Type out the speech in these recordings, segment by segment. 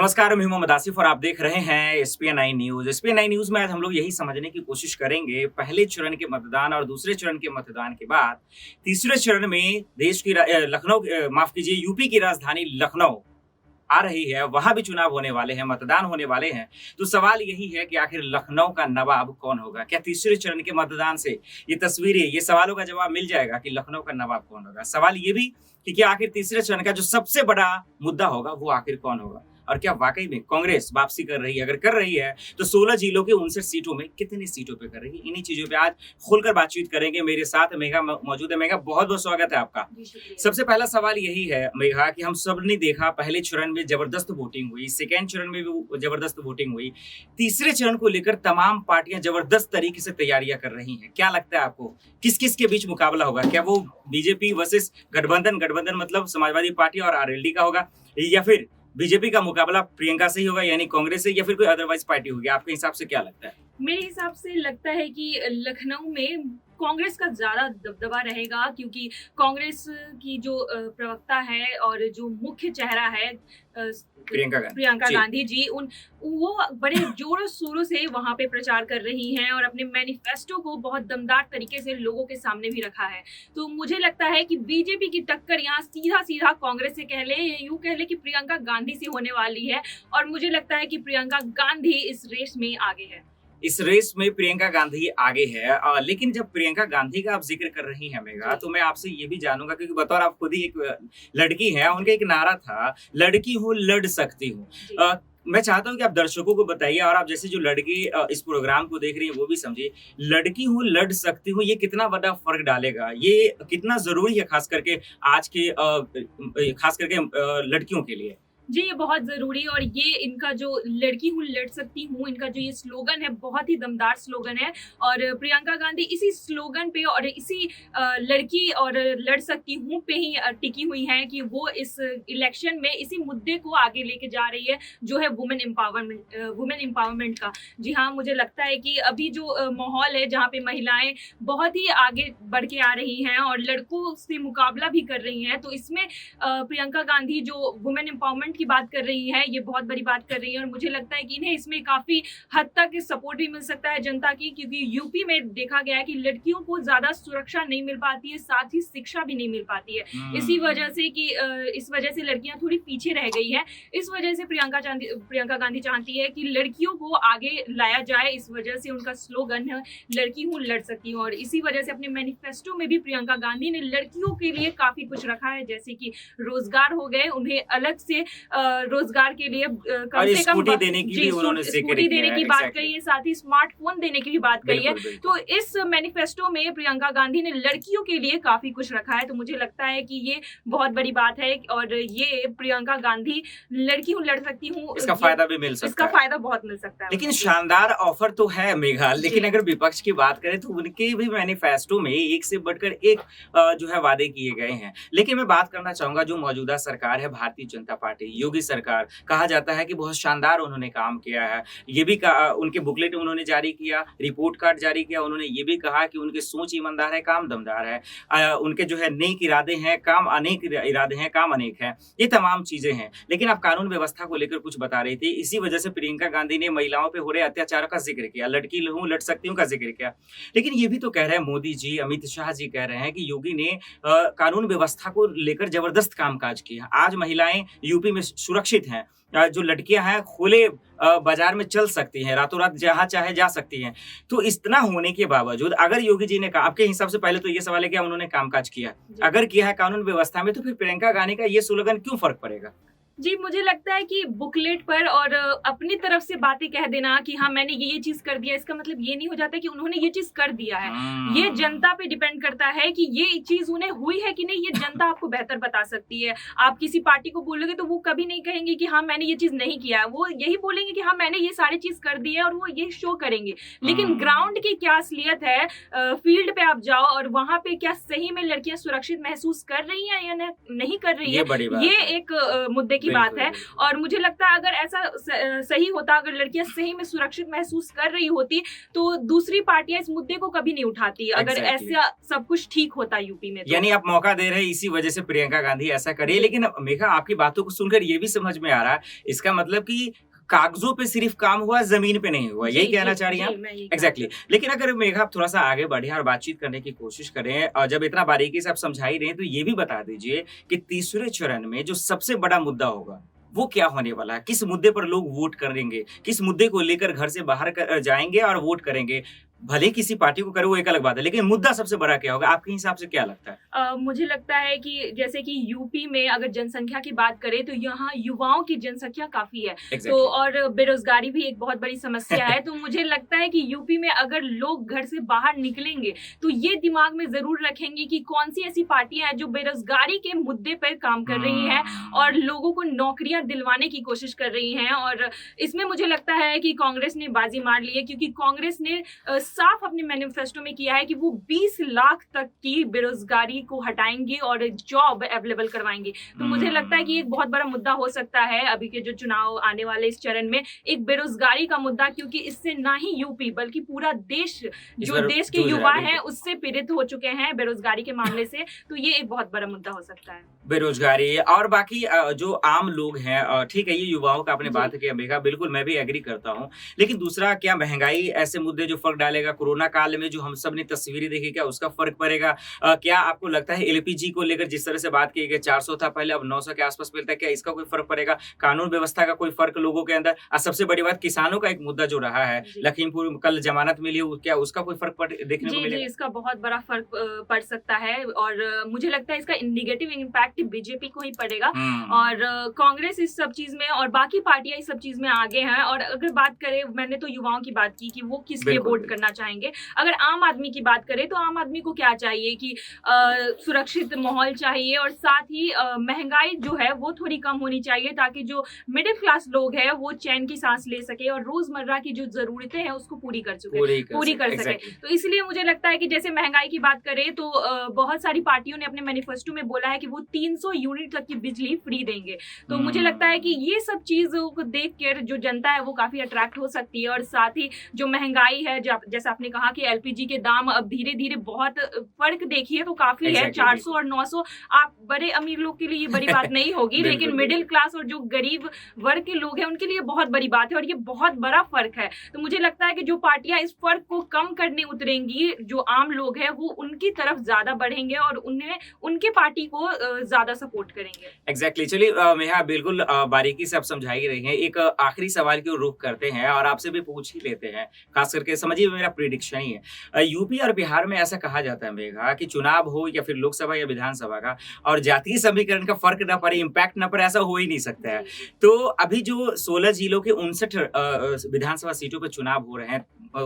नमस्कार, मैं मोहम्मद आसिफ और आप देख रहे हैं एसपीएन9 न्यूज। एसपीएन9 न्यूज में आज हम लोग यही समझने की कोशिश करेंगे पहले चरण के मतदान और दूसरे चरण के मतदान के बाद तीसरे चरण में देश की यूपी की राजधानी लखनऊ आ रही है। वहां भी चुनाव होने वाले हैं, मतदान होने वाले हैं। तो सवाल यही है कि आखिर लखनऊ का नवाब कौन होगा? क्या तीसरे चरण के मतदान से ये तस्वीरें, ये सवालों का जवाब मिल जाएगा कि लखनऊ का नवाब कौन होगा? सवाल ये भी कि क्या आखिर तीसरे चरण का जो सबसे बड़ा मुद्दा होगा वो आखिर कौन होगा? और क्या वाकई में कांग्रेस वापसी कर रही है? अगर कर रही है तो 16 जिलों के 59 सीटों में कितनी सीटों पे कर रही है? इन्हीं चीजों पे आज खुलकर बातचीत करेंगे। मेरे साथ मेघा मौजूद है। मेघा, बहुत बहुत स्वागत है आपका। सबसे पहला सवाल यही है मेघा कि हम सब ने देखा पहले चरण में जबरदस्त वोटिंग हुई, सेकेंड चरण में भी जबरदस्त वोटिंग हुई, तीसरे चरण को लेकर तमाम पार्टियां जबरदस्त तरीके से तैयारियां कर रही हैं। क्या लगता है आपको किस किस के बीच मुकाबला होगा? क्या वो बीजेपी वर्सेस गठबंधन मतलब समाजवादी पार्टी और आरएलडी का होगा, या फिर बीजेपी का मुकाबला प्रियंका से ही होगा यानी कांग्रेस से, या फिर कोई अदरवाइज पार्टी होगी? आपके हिसाब से क्या लगता है? मेरे हिसाब से लगता है कि लखनऊ में कांग्रेस का ज्यादा दबदबा रहेगा, क्योंकि कांग्रेस की जो प्रवक्ता है और जो मुख्य चेहरा है प्रियंका गांधी जी, वो बड़े जोरों शोरों से वहां पे प्रचार कर रही हैं और अपने मैनिफेस्टो को बहुत दमदार तरीके से लोगों के सामने भी रखा है। तो मुझे लगता है कि बीजेपी की टक्कर यहाँ सीधा कांग्रेस से कह ले, यूं कह ले कि प्रियंका गांधी से होने वाली है। और मुझे लगता है कि प्रियंका गांधी इस रेस में आगे है। इस रेस में प्रियंका गांधी आगे है। लेकिन जब प्रियंका गांधी का आप जिक्र कर रही हैं मेघा, तो मैं आपसे ये भी जानूंगा, क्योंकि बतौर आप खुद ही एक लड़की हैं, उनका एक नारा था, लड़की हूँ लड़ सकती हूँ। मैं चाहता हूँ कि आप दर्शकों को बताइए, और आप जैसे जो लड़की इस प्रोग्राम को देख रही है वो भी समझिए, लड़की हूँ लड़ सकती हूँ ये कितना बड़ा फर्क डालेगा, ये कितना जरूरी है खास करके आज के लड़कियों के लिए? जी, ये बहुत ज़रूरी है। और ये इनका जो लड़की हूँ लड़ सकती हूँ, इनका जो ये स्लोगन है बहुत ही दमदार स्लोगन है। और प्रियंका गांधी इसी स्लोगन पे और इसी लड़की और लड़ सकती हूँ पे ही टिकी हुई हैं कि वो इस इलेक्शन में इसी मुद्दे को आगे लेके जा रही है, जो है वुमेन एम्पावरमेंट का। जी हाँ, मुझे लगता है कि अभी जो माहौल है जहाँ पे महिलाएं बहुत ही आगे बढ़ के आ रही हैं और लड़कों से मुकाबला भी कर रही हैं, तो इसमें प्रियंका गांधी जो वुमेन एम्पावरमेंट की बात कर रही है, ये बहुत बड़ी बात कर रही है। और मुझे लगता है कि इन्हें इसमें काफी हद तक सपोर्ट भी मिल सकता है जनता की, क्योंकि यूपी में देखा गया है कि लड़कियों को ज्यादा सुरक्षा नहीं मिल पाती है, साथ ही शिक्षा भी नहीं मिल पाती है। इसी वजह से कि इस वजह से लड़कियां थोड़ी पीछे रह गई है। इस वजह से प्रियंका गांधी चाहती है कि लड़कियों को आगे लाया जाए। इस वजह से उनका स्लोगन है लड़की हूँ लड़ सकती हूँ। और इसी वजह से अपने मैनिफेस्टो में भी प्रियंका गांधी ने लड़कियों के लिए काफी कुछ रखा है, जैसे कि रोजगार हो गए, उन्हें अलग से रोजगार के लिए कम से कम स्कूटी देने की बात कही है, साथ ही स्मार्टफोन देने की भी बात कही है। तो इस मैनिफेस्टो में प्रियंका गांधी ने लड़कियों के लिए काफी कुछ रखा है। तो मुझे लगता है कि ये बहुत बड़ी बात है और ये प्रियंका गांधी लड़की हूँ लड़ सकती हूँ, इसका फायदा भी मिल सकता है। इसका फायदा बहुत मिल सकता है। लेकिन शानदार ऑफर तो है मेघा, लेकिन अगर विपक्ष की बात करें तो उनके भी मैनिफेस्टो में एक से बढ़कर एक जो है वादे किए गए हैं। लेकिन मैं बात करना चाहूंगा जो मौजूदा सरकार है भारतीय जनता पार्टी, योगी सरकार, कहा जाता है कि बहुत शानदार उन्होंने काम किया है। ये भी उनके बुकलेट उन्होंने जारी किया, रिपोर्ट कार्ड जारी किया। उन्होंने ये भी कहा कि उनकी सोच ईमानदार है, काम दमदार है, उनके जो है नेक इरादे हैं, काम अनेक है। ये तमाम चीजें हैं। लेकिन आप कानून व्यवस्था को लेकर कुछ बता रही थी, इसी वजह से प्रियंका गांधी ने महिलाओं पे हो रहे अत्याचारों का जिक्र किया, लड़की हूं लड़ सकती हूं का जिक्र किया। लेकिन ये भी तो कह रहे हैं मोदी जी, अमित शाह जी कह रहे हैं कि योगी ने कानून व्यवस्था को लेकर जबरदस्त कामकाज किया। आज महिलाएं यूपी में सुरक्षित हैं, जो लड़कियां हैं खुले बाजार में चल सकती हैं, रातों रात जहां चाहे जा सकती हैं। तो इतना होने के बावजूद अगर योगी जी ने कहा, आपके हिसाब से पहले तो ये सवाल है कि उन्होंने कामकाज किया, अगर किया है कानून व्यवस्था में, तो फिर प्रियंका गांधी का ये स्लोगन क्यों फर्क पड़ेगा? जी, मुझे लगता है कि बुकलेट पर और अपनी तरफ से बातें कह देना कि हाँ मैंने ये चीज कर दिया, इसका मतलब ये नहीं हो जाता कि उन्होंने ये चीज कर दिया है। ये जनता पे डिपेंड करता है कि ये चीज उन्हें हुई है कि नहीं, ये जनता आपको बेहतर बता सकती है। आप किसी पार्टी को बोलोगे तो वो कभी नहीं कहेंगे कि हाँ मैंने ये चीज नहीं किया है, वो यही बोलेंगे कि हाँ मैंने ये सारी चीज कर दी है, और वो ये शो करेंगे। लेकिन ग्राउंड की क्या असलियत है, फील्ड पे आप जाओ और वहां पे क्या सही में लड़कियां सुरक्षित महसूस कर रही है या नहीं कर रही है, ये एक मुद्दे की बात है। और मुझे लगता है अगर ऐसा सही होता, अगर लड़कियां सही में सुरक्षित महसूस कर रही होती तो दूसरी पार्टियां इस मुद्दे को कभी नहीं उठाती, अगर ऐसा सब कुछ ठीक होता यूपी में। यानी आप मौका दे रहे हैं, इसी वजह से प्रियंका गांधी ऐसा करिए। लेकिन मेघा, आपकी बातों को सुनकर ये भी समझ में आ रहा है, इसका मतलब कि कागजों पे सिर्फ काम हुआ, जमीन पे नहीं हुआ, यही कहना चाह रही हैं आप? एग्जैक्टली। लेकिन अगर मेघा आप थोड़ा सा आगे बढ़े और बातचीत करने की कोशिश करें, और जब इतना बारीकी से आप समझा ही रहे हैं, तो ये भी बता दीजिए कि तीसरे चरण में जो सबसे बड़ा मुद्दा होगा वो क्या होने वाला है? किस मुद्दे पर लोग वोट करेंगे? किस मुद्दे को लेकर घर से बाहर जाएंगे और वोट करेंगे? भले किसी पार्टी को करे वो एक अलग बात है, लेकिन मुद्दा सबसे बड़ा क्या होगा आपके हिसाब से, क्या लगता है? मुझे लगता है कि जैसे कि यूपी में अगर जनसंख्या की बात करें तो यहाँ युवाओं की जनसंख्या काफी है। तो और बेरोजगारी भी एक बहुत बड़ी समस्या है। तो मुझे लगता है कि यूपी में अगर लोग घर से बाहर निकलेंगे तो ये दिमाग में जरूर रखेंगे कि कौन सी ऐसी पार्टियां हैं जो बेरोजगारी के मुद्दे पर काम कर रही हैं और लोगों को नौकरियां दिलवाने की कोशिश कर रही हैं। और इसमें मुझे लगता है कि कांग्रेस ने बाजी मार ली है, क्योंकि कांग्रेस ने साफ अपने मैनिफेस्टो में किया है कि वो 20 लाख तक की बेरोजगारी को हटाएंगे और जॉब अवेलेबल करवाएंगे। तो मुझे लगता है कि एक बहुत बड़ा मुद्दा हो सकता है अभी के जो चुनाव आने वाले इस चरण में, एक बेरोजगारी का मुद्दा, क्योंकि इससे ना ही यूपी बल्कि पूरा देश, जो देश के युवा हैं उससे पीड़ित हो चुके हैं बेरोजगारी के मामले से। तो ये एक बहुत बड़ा मुद्दा हो सकता है, बेरोजगारी। और बाकी जो आम लोग हैं, ठीक है, ये युवाओं का आपने बात किया मेघा, बिल्कुल मैं भी एग्री करता हूँ। लेकिन दूसरा, क्या महंगाई ऐसे मुद्दे जो फर्क डालेगा? कोरोना काल में जो हम सब ने तस्वीरें देखी, क्या उसका फर्क पड़ेगा? क्या आपको लगता है एलपीजी को लेकर जिस तरह से बात की गई, 400 था पहले, अब 900 के आसपास मिलता है, क्या इसका कोई फर्क पड़ेगा? कानून व्यवस्था का कोई फर्क लोगों के अंदर? सबसे बड़ी बात, किसानों का एक मुद्दा जो रहा है, लखीमपुर कल जमानत मिली, क्या उसका कोई फर्क देखने को मिलेगा? इसका बहुत बड़ा फर्क पड़ सकता है और मुझे लगता है इसका नेगेटिव इम्पैक्ट बीजेपी को ही पड़ेगा। और कांग्रेस इस सब चीज में और बाकी पार्टियां इस सब चीज में आगे हैं। और अगर बात करें, मैंने तो युवाओं की बात की कि वो किस लिए वोट करना चाहेंगे। अगर आम आदमी की बात करें तो आम आदमी को क्या चाहिए कि सुरक्षित माहौल चाहिए और साथ ही महंगाई जो है वो थोड़ी कम होनी चाहिए, ताकि जो मिडिल क्लास लोग हैं वो चैन की सांस ले सके और रोजमर्रा की जो जरूरतें हैं उसको पूरी कर सके। तो इसलिए मुझे लगता है कि जैसे महंगाई की बात करें तो बहुत सारी पार्टियों ने अपने मैनिफेस्टो में बोला है कि वो 300 यूनिट तक की बिजली फ्री देंगे। तो मुझे लगता है कि ये सब चीजों को देख कर जो जनता है वो काफी अट्रैक्ट हो सकती है। और साथ ही जो महंगाई है, जैसा आपने कहा कि एलपीजी के दाम अब धीरे धीरे बहुत फर्क देखिए तो काफी है, 400 और 900। आप बड़े अमीर लोग के लिए ये बड़ी बात नहीं होगी, लेकिन मिडिल क्लास और जो गरीब वर्ग के लोग हैं उनके लिए बहुत बड़ी बात है और ये बहुत बड़ा फर्क है। तो मुझे लगता है कि जो पार्टियां इस फर्क को कम करने उतरेंगी, जो आम लोग हैं वो उनकी तरफ ज्यादा बढ़ेंगे और उन्हें उनके पार्टी को ज्यादा सपोर्ट करेंगे। एग्जैक्टली। चलिए मेहा, बिल्कुल बारीकी से आप समझा ही रही हैं। एक आखिरी सवाल की ओर रुख करते हैं और आपसे भी पूछ ही लेते हैं, खास करके समझिए मेरा प्रिडिक्शन ही है। यूपी और बिहार में ऐसा कहा जाता है मेघा कि चुनाव हो या फिर लोकसभा या विधानसभा का, और जातीय समीकरण का फर्क ना पड़े, इम्पैक्ट ना पड़े, ऐसा हो ही नहीं सकता है। तो अभी जो 16 जिलों के 59 विधानसभा सीटों पर चुनाव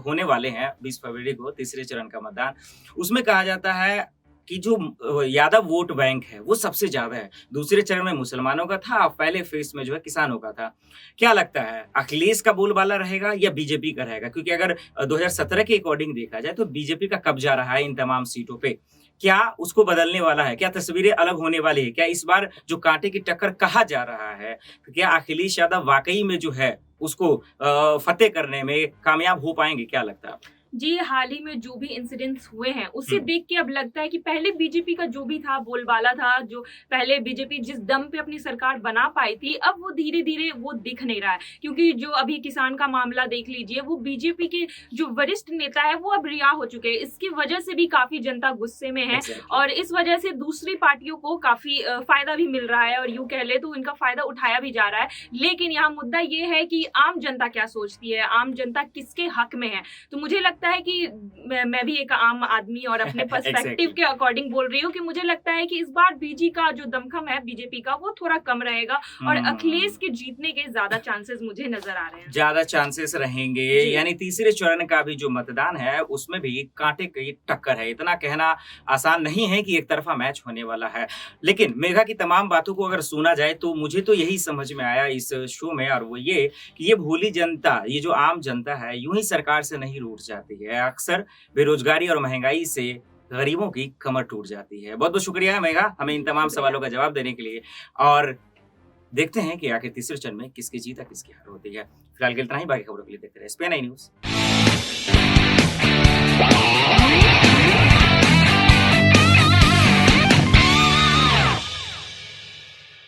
होने वाले हैं 20 फरवरी को, तीसरे चरण का मतदान, उसमें कहा जाता है कि जो यादव वोट बैंक है वो सबसे ज्यादा है। दूसरे चरण में मुसलमानों का था, पहले फेज में जो है किसानों का था। क्या लगता है, अखिलेश का बोलबाला रहेगा या बीजेपी का रहेगा? क्योंकि अगर 2017 के अकॉर्डिंग देखा जाए तो बीजेपी का कब्जा रहा है इन तमाम सीटों पे। क्या उसको बदलने वाला है? क्या तस्वीरें अलग होने वाली है? क्या इस बार जो कांटे की टक्कर कहा जा रहा है, तो क्या अखिलेश यादव वाकई में जो है उसको फतेह करने में कामयाब हो पाएंगे? क्या लगता है आपको? जी, हाल ही में जो भी इंसिडेंट्स हुए हैं उसे देख के अब लगता है कि पहले बीजेपी का जो भी था बोलबाला था, जो पहले बीजेपी जिस दम पे अपनी सरकार बना पाई थी, अब वो धीरे धीरे वो दिख नहीं रहा है। क्योंकि जो अभी किसान का मामला देख लीजिए, वो बीजेपी के जो वरिष्ठ नेता है वो अब रिहा हो चुके हैं। इसकी वजह से भी काफी जनता गुस्से में है और इस वजह से दूसरी पार्टियों को काफी फायदा भी मिल रहा है और यूं कह ले तो इनका फायदा उठाया भी जा रहा है। लेकिन यहाँ मुद्दा ये है कि आम जनता क्या सोचती है, आम जनता किसके हक में है। तो मुझे लगता है कि मैं भी एक आम आदमी और अपने पर्सपेक्टिव के अकॉर्डिंग बोल रही हूँ कि मुझे लगता है कि इस बार बीजी का जो दमखम है बीजेपी का वो थोड़ा कम रहेगा और अखिलेश के जीतने के ज्यादा चांसेस मुझे नजर आ रहे हैं। ज्यादा चांसेस रहेंगे, यानी तीसरे चरण का भी जो मतदान है उसमें भी कांटे की टक्कर है। इतना कहना आसान नहीं है कि एक तरफा मैच होने वाला है। लेकिन मेघा की तमाम बातों को अगर सुना जाए तो मुझे तो यही समझ में आया इस शो में, और वो ये कि ये भोली जनता, ये जो आम जनता है, यूं ही सरकार से नहीं रूठ जाती है। अक्सर बेरोजगारी और महंगाई से गरीबों की कमर टूट जाती है। बहुत बहुत शुक्रिया मेघा हमें इन तमाम सवालों का जवाब देने के लिए। और देखते हैं कि आखिर तीसरे चरण में किसकी जीत और किसकी हार होती है। फिलहाल के लिए इतना ही, बाकी खबरों के लिए देखते रहे एसपीएन न्यूज।